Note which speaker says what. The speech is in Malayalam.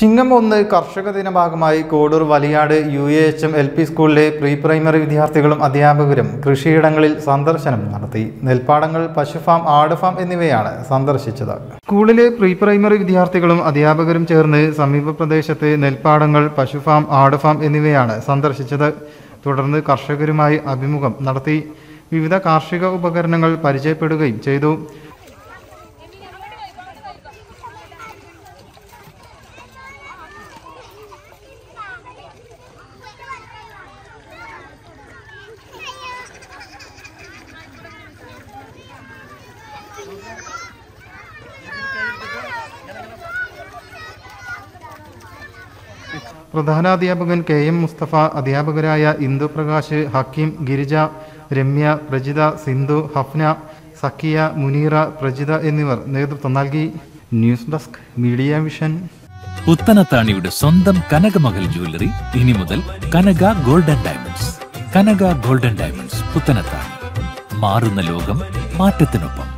Speaker 1: ചിങ്ങം 1 കർഷക ദിന ഭാഗമായി കോഡൂർ വലിയാട് UAHM LP സ്കൂളിലെ പ്രീ പ്രൈമറി വിദ്യാർത്ഥികളും അധ്യാപകരും കൃഷിയിടങ്ങളിൽ സന്ദർശനം നടത്തി. നെൽപ്പാടങ്ങൾ, പശുഫാം, ആടുഫാം എന്നിവയാണ് സന്ദർശിച്ചത്. സ്കൂളിലെ പ്രീ പ്രൈമറി വിദ്യാർത്ഥികളും അധ്യാപകരും ചേർന്ന് സമീപ പ്രദേശത്തെ നെൽപ്പാടങ്ങൾ, പശുഫാം, ആടുഫാം എന്നിവയാണ് സന്ദർശിച്ചത്. തുടർന്ന് കർഷകരുമായി അഭിമുഖം നടത്തി. വിവിധ കാർഷിക ഉപകരണങ്ങൾ പരിചയപ്പെടുകയും ചെയ്തു. പ്രധാനാധ്യാപകൻ KM മുസ്തഫ, അധ്യാപകരായ ഇന്ദു പ്രകാശ്, ഹക്കീം, ഗിരിജ, രമ്യ, പ്രജിത, സിന്ധു, ഹഫ്ന, സക്കിയ, മുനീറ, പ്രജിത എന്നിവർ നേതൃത്വം നൽകി. News desk media vision.
Speaker 2: പുത്തനത്താണിയുടെ സ്വന്തം കനകമകൽ ജ്വല്ലറി ഇനി മുതൽ Kanaka golden diamonds. Kanaka golden diamonds, Puthanathani. മാറുന്ന ലോകം, മാറ്റത്തിനൊപ്പം.